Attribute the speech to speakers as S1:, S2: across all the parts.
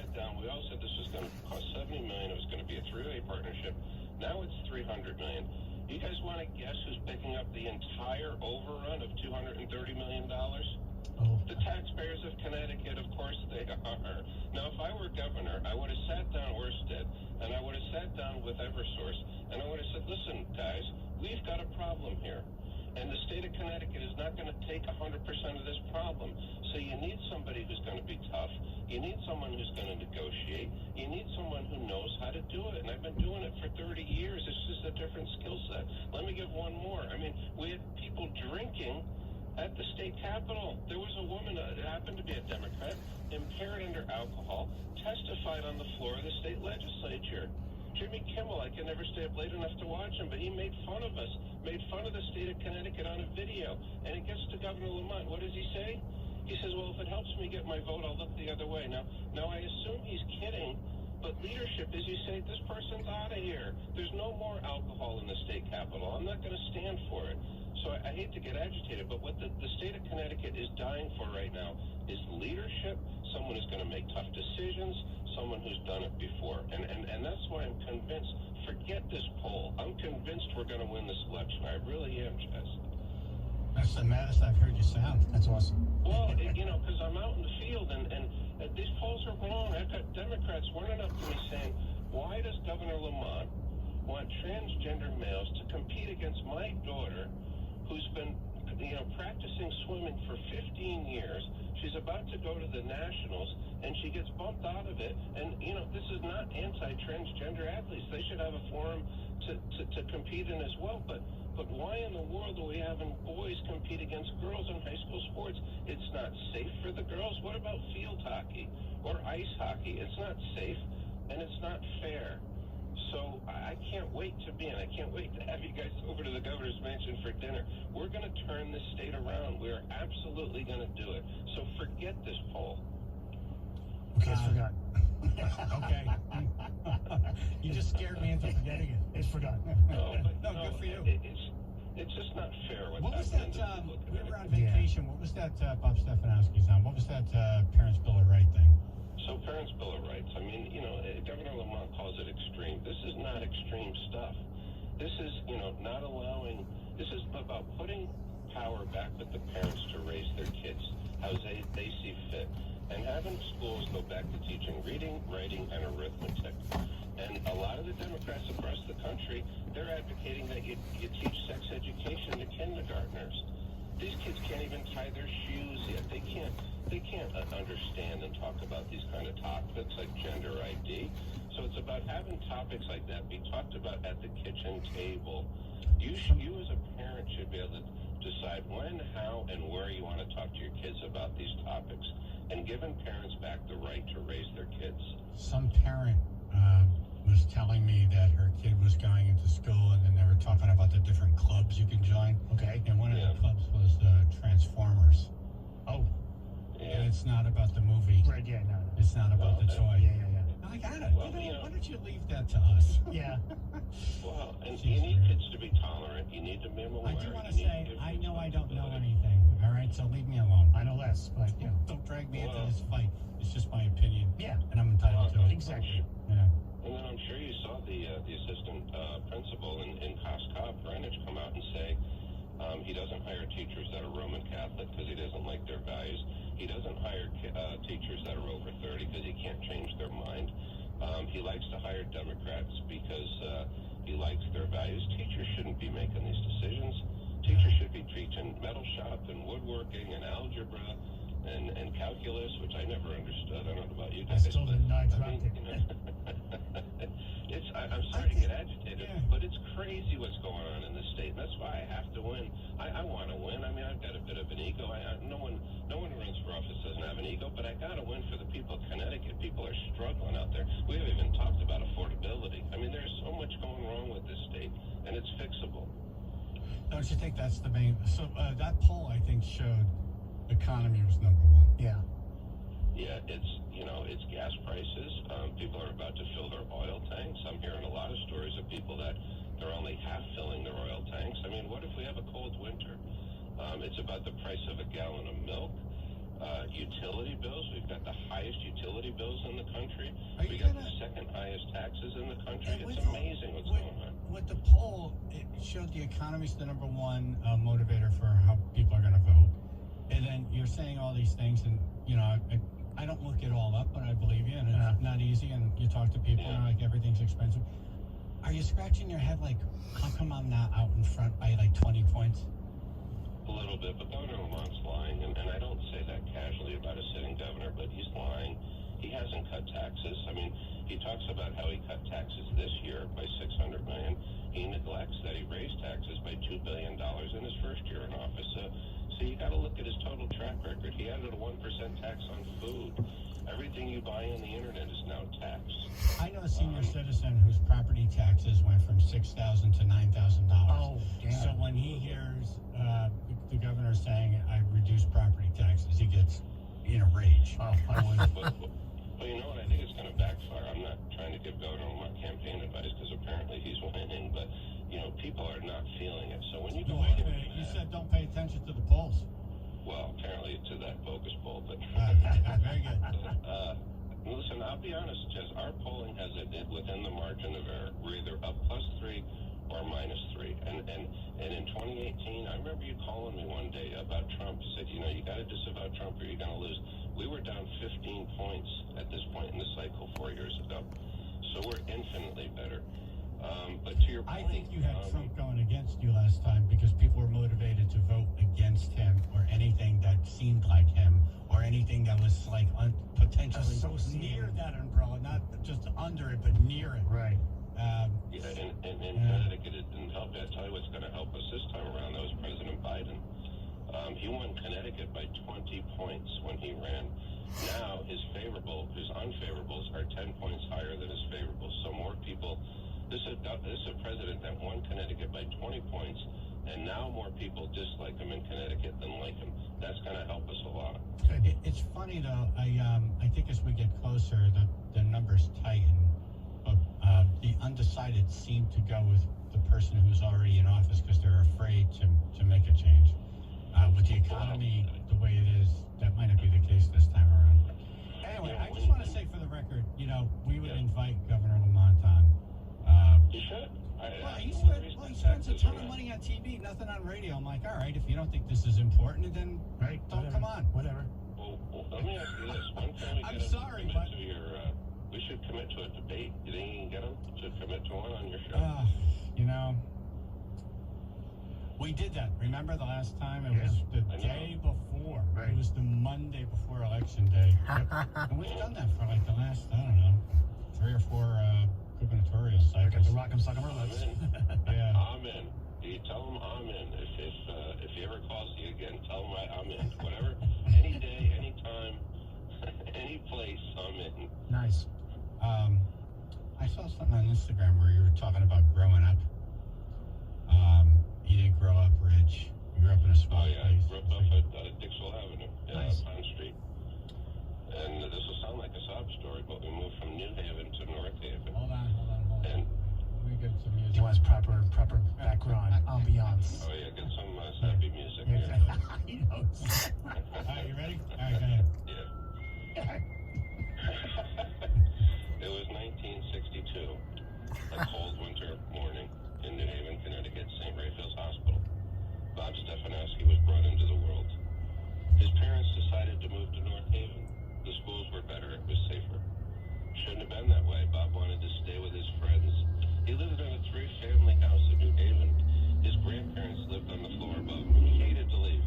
S1: sat down. We all said this was going to cost $70 million. It was going to be a three-way partnership. Now it's $300 million. You guys want to guess who's picking up the entire overrun of $230 million? The taxpayers of Connecticut, of course they are. Now, if I were governor, I would have sat down Orsted, and I would have sat down with Eversource, and I would have said, listen, guys, we've got a problem here. And the state of Connecticut is not going to take 100% of this problem. So you need somebody who's going to be tough. You need someone who's going to negotiate. You need someone who knows how to do it. And I've been doing it for 30 years. It's just a different skill set. Let me give one more. I mean, we had people drinking at the state capitol. There was a woman, it happened to be a Democrat, impaired under alcohol, testified on the floor of the state legislature. Jimmy Kimmel, I can never stay up late enough to watch him, but he made fun of us, made fun of the state of Connecticut on a video. And it gets to Governor Lamont. What does he say? He says, well, if it helps me get my vote, I'll look the other way. Now I assume he's kidding, but leadership is you say, this person's out of here. There's no more alcohol in the state capitol. I'm not going to stand for it. So I hate to get agitated, but what the state of Connecticut is dying for right now is leadership, someone who's going to make tough decisions, someone who's done it before. And that's why I'm convinced, forget this poll. I'm convinced we're going to win this election. I really am, Chess.
S2: That's the maddest I've heard you sound. That's awesome.
S1: Well, because I'm out in the field, and these polls are wrong. I've got Democrats running up to me saying, why does Governor Lamont want transgender males to compete against my daughter, who's been, practicing swimming for 15 years. She's about to go to the Nationals, and she gets bumped out of it. And, this is not anti-transgender athletes. They should have a forum to compete in as well. But why in the world are we having boys compete against girls in high school sports? It's not safe for the girls. What about field hockey or ice hockey? It's not safe, and it's not fair. So I can't wait to be in. I can't wait to have you guys over to the governor's mansion for dinner. We're going to turn this state around. We're absolutely going to do it. So forget this poll.
S2: Okay, it's forgotten. Okay. You just scared me into forgetting it. It's forgotten.
S1: No,
S2: good for you.
S1: It's just not fair.
S2: What was that? We were on vacation. Yeah. What was that Bob Stefanowski's on? What was that Parents' Bill of Rights thing?
S1: So Parents' Bill of Rights, I mean, Governor Lamont calls it extreme. This is not extreme stuff. This is, not allowing, this is about putting power back with the parents to raise their kids how they see fit, and having schools go back to teaching reading, writing, and arithmetic. And a lot of the Democrats across the country, they're advocating that you teach sex education to kindergartners. These kids can't even tie their shoes yet. They can't understand and talk about these kind of topics like gender ID. So it's about having topics like that be talked about at the kitchen table. You as a parent should be able to decide when, how, and where you want to talk to your kids about these topics, and giving parents back the right to raise their kids.
S2: Some parent was telling me that her kid was going into school, and then they were talking about the different clubs you can join. Okay. And one of the clubs was Transformers. Oh. Yeah. And it's not about the movie. Right, yeah, no. It's not about the toy. Yeah. I got it. Well, why don't you leave that to us? Yeah.
S1: Well, and you need kids to be tolerant. You need to be aware.
S2: I do want to say, I know I don't know anything, all right? So leave me alone. I know less, but, don't drag me into this fight. It's just my opinion. Yeah. And I'm entitled to it. Exactly. Yeah.
S1: And then I'm sure you saw the assistant principal in Costco, Greenwich, come out and say he doesn't hire teachers that are Roman Catholic because he doesn't like their values. He doesn't hire teachers that are over 30 because he can't change their mind. He likes to hire Democrats because he likes their values. Teachers shouldn't be making these decisions. Teachers should be teaching metal shop and woodworking and algebra and calculus, which I never understood. I don't know about you guys.
S2: I still didn't know.
S1: I'm sorry to get agitated, but it's crazy what's going on in this state, and that's why I have to win. I want to win. I mean, I've got a bit of an ego. No one who runs for office doesn't have an ego, but I got to win for the people of Connecticut. People are struggling out there. We haven't even talked about affordability. I mean, there's so much going wrong with this state, and it's fixable.
S2: Don't you think that's the main? So that poll, I think, showed economy was number one. Yeah.
S1: Yeah, it's gas prices. People are about to fill their oil tanks. I'm hearing a lot of stories of people that they're only half filling their oil tanks. I mean, what if we have a cold winter? It's about the price of a gallon of milk. Utility bills. We've got the highest utility bills in the country. highest taxes in the country. It's amazing what's going on.
S2: With the poll, it showed the economy's the number one motivator for how people are going to vote. And then you're saying all these things, and, you know, I don't look it all up, but I believe you, and it's not easy, and you talk to people, and like, everything's expensive. Are you scratching your head like, how come I'm not out in front by like 20 points?
S1: A little bit, but Governor Lamont's lying, and I don't say that casually about a sitting governor, but he's lying. He hasn't cut taxes. I mean, he talks about how he cut taxes this year by $600 million. He neglects that he raised taxes by $2 billion in his first year in office. So you got to look at his total track record. He added a 1% tax on food. Everything you buy on the internet is now taxed.
S2: I know a senior citizen whose property taxes went from $6,000 to $9,000.
S3: Oh, damn.
S2: So when he hears the governor saying, I reduced property taxes, he gets in a rage.
S3: Oh, I wouldn't.
S1: Well, you know what? I think it's going to backfire. I'm not trying to give Governor Lamont campaign advice because apparently he's winning, but, you know, people are not feeling it. So when you go
S2: Wait a minute, you said don't pay attention to the polls.
S1: Well, apparently to that focus poll, but
S2: Very good.
S1: Listen, I'll be honest, Jess, our polling has it within the margin of error. We're either up +3 or -3. And in 2018, I remember you calling me one day about Trump. You said, you know, you got to disavow Trump or you're going to lose. We were down 15 points at this point in the cycle 4 years ago. So we're infinitely better. But to your point,
S2: I think you had Trump going against you last time because people were motivated to vote against him or anything that seemed like him or anything that was like potentially near that umbrella, not just under it, but near it.
S3: Right.
S1: Yeah, and Connecticut, it didn't help. I tell you what's going to help us this time around, that was President Biden. He won Connecticut by 20 points when he ran. Now his unfavorables are 10 points higher than his favorables. So more people. This is a president that won Connecticut by 20 points, and now more people dislike him in Connecticut than like him. That's going to help us a lot.
S2: It's funny though. I think as we get closer, the numbers tighten, but the undecided seem to go with the person who's already in office because they're afraid to make a change. With the economy the way it is, that might not be the case this time around. Anyway, I just want to say for the record, you know, we would invite Governor Lamont on.
S1: You should.
S2: He spends a ton of money on TV, nothing on radio. I'm like, all right, if you don't think this is important, then don't come on.
S3: Whatever.
S1: Well, let me ask you this. One time we
S2: I'm sorry, but
S1: we should commit to a debate. You think you can get him to commit to one on your show?
S2: You know, we did that. Remember the last time? It was the day before.
S3: Right.
S2: It was the Monday before Election Day. And we've done that for like the last, I don't know, 3 or 4 gubernatorial cycles.
S3: I got the rock 'em, sock 'em, or let's.
S2: Yeah.
S1: I'm in. You tell him I'm in. If he ever calls you again, tell him I'm in. Whatever. Any day, any time, any place, I'm in.
S3: Nice.
S2: I saw something on Instagram where you were talking about growing up. You didn't grow up rich. You grew up in a small place.
S1: I grew up at Dixwell Avenue,
S3: Nice.
S1: Pond Street. And this will sound like a sob story, but we moved from New Haven to North Haven.
S2: Hold on.
S1: And
S2: Let me get some music.
S3: He wants proper background, ambiance.
S1: oh yeah, get some sappy music here.
S3: He knows.
S2: All right, you ready? All right, go ahead.
S1: Yeah. It was 1962, a cold winter morning in New Haven, Connecticut, St. Raphael's Hospital. Bob Stephanowski was brought into the world. His parents decided to move to North Haven. The schools were better, it was safer. Shouldn't have been that way. Bob wanted to stay with his friends. He lived in a 3-family house in New Haven. His grandparents lived on the floor above him. He hated to leave.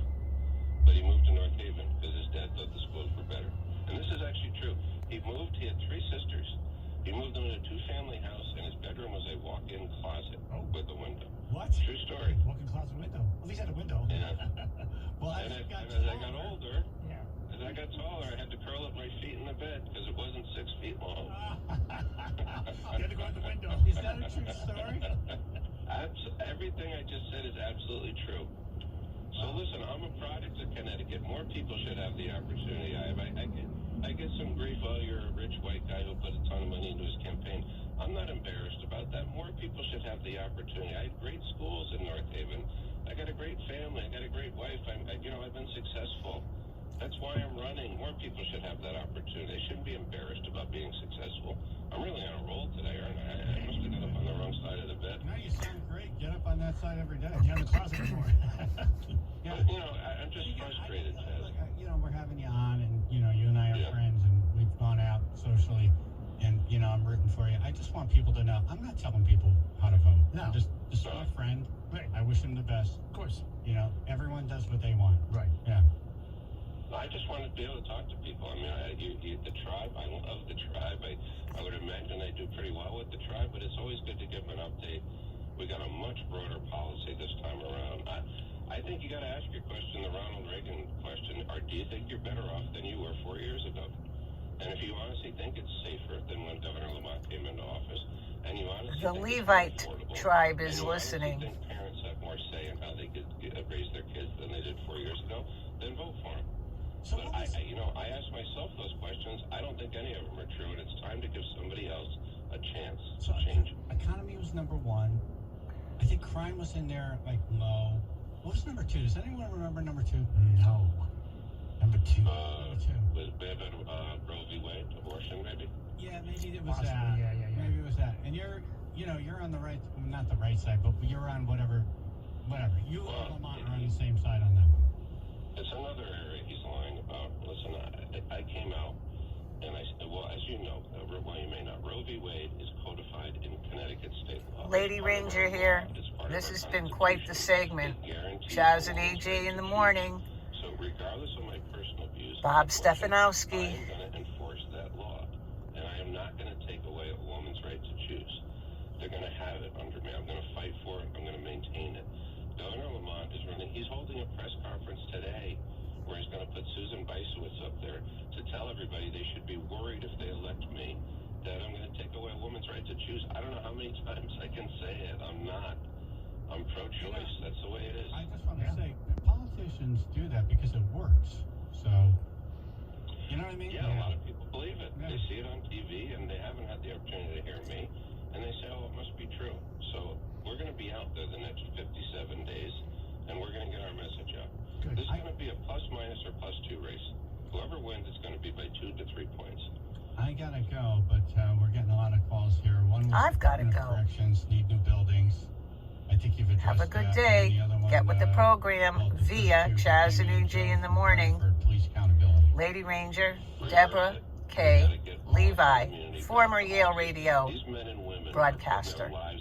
S1: But he moved to North Haven because his dad thought the schools were better. And this is actually true. He had 3 sisters. He moved them in a 2-family house, and his bedroom was a walk-in closet with a window.
S2: What?
S1: True story.
S3: Walk-in closet window. At least had a window.
S1: Yeah.
S2: Well,
S1: And as I got older, as I got taller, I had to curl up my feet in the bed because it wasn't 6 feet long.
S3: You had to go out the window.
S2: Is that a true story?
S1: Everything I just said is absolutely true. So listen, I'm a product of Connecticut. More people should have the opportunity I have. I get some grief. Oh, you're a rich white guy who put a ton of money into his campaign. I'm not embarrassed about that. More people should have the opportunity. I had great schools in North Haven. I got a great family. I got a great wife. I've been successful. That's why I'm running. More people should have that opportunity. They shouldn't be embarrassed about being successful. I'm really on a roll today, aren't I? I must have got up on the wrong side of the bed.
S2: No, you sound great. Get up on that side every day.
S3: You're in the closet anymore.
S2: Yeah.
S1: But, I'm just frustrated, Chaz.
S2: We're having you on, and you and I are
S1: Yeah.
S2: friends, and we've gone out socially, and I'm rooting for you. I just want people to know I'm not telling people how to vote.
S3: No.
S2: I'm just my friend.
S3: Right.
S2: I wish him the best.
S3: Of course.
S2: Everyone does what they want.
S3: Right.
S2: Yeah.
S1: I just wanted to be able to talk to people. I mean, the tribe, I love the tribe. I would imagine I do pretty well with the tribe, but it's always good to give them an update. We got a much broader policy this time around. I think you got to ask your question, the Ronald Reagan question, or do you think you're better off than you were 4 years ago? And if you honestly think it's safer than when Governor Lamont came into office, and you honestly
S4: The
S1: think
S4: Levite
S1: it's more affordable,
S4: tribe
S1: and
S4: is
S1: you honestly
S4: listening.
S1: think parents have more say in how they could raise their kids than they did 4 years ago, then vote for them.
S2: So
S1: But I ask myself those questions. I don't think any of them are true, and it's time to give somebody else a chance to change.
S2: Economy was number one. I think crime was in there low. What was number two? Does anyone remember number two?
S3: No. Number two.
S2: Number two.
S1: Was Roe v. Wade, abortion, maybe?
S2: Yeah, maybe it was
S3: Possibly,
S2: that.
S3: yeah.
S2: Maybe it was that. And you're on the right, not the right side, but you're on whatever. You and Lamont are on the same side on that one.
S1: It's another area he's lying about. Listen, I came out, and I said, well, as you know, well, you may not, Roe v. Wade is codified in Connecticut state law.
S4: Lady Ranger here. This has been quite the segment. Chaz and AJ in the morning.
S1: So regardless of my personal views,
S4: Bob
S1: I
S4: Stefanowski.
S1: am going to enforce that law, and I am not going to take away a woman's right to choose. They're going to have it under me. I'm going to fight for it. I'm going to maintain it. Governor Lamont is running. He's holding a press conference today where he's going to put Susan Beisowitz up there to tell everybody they should be worried if they elect me that I'm going to take away a woman's right to choose. I don't know how many times I can say it. I'm not. I'm pro-choice. That's the way it is.
S2: I just want to say, politicians do that because it works. So, you know what I mean?
S1: Yeah, a lot of people believe it.
S2: Yeah.
S1: They see it on TV, and they haven't had the opportunity to hear me, and they say, oh, it must be true. So we're going to be out there the next 57 days, and we're going to get our message out.
S3: Good.
S1: This is going to be a plus, minus, or plus 2 race. Whoever wins, it's going to be by 2 to 3 points.
S2: I gotta go, but we're getting a lot of calls here. One was
S4: I've gotta
S2: Department of
S4: go.
S2: Corrections need new buildings. I think you've addressed
S4: Have a good
S2: that.
S4: day.
S2: And the other one,
S4: Get with the program
S2: well, the
S4: via
S2: first two
S4: Chaz and
S2: became
S4: AJ in the
S2: for
S4: morning.
S2: police accountability.
S4: Lady Ranger, Deborah K. Levi, former Yale Radio
S1: These men and women
S4: broadcaster.
S1: put their lives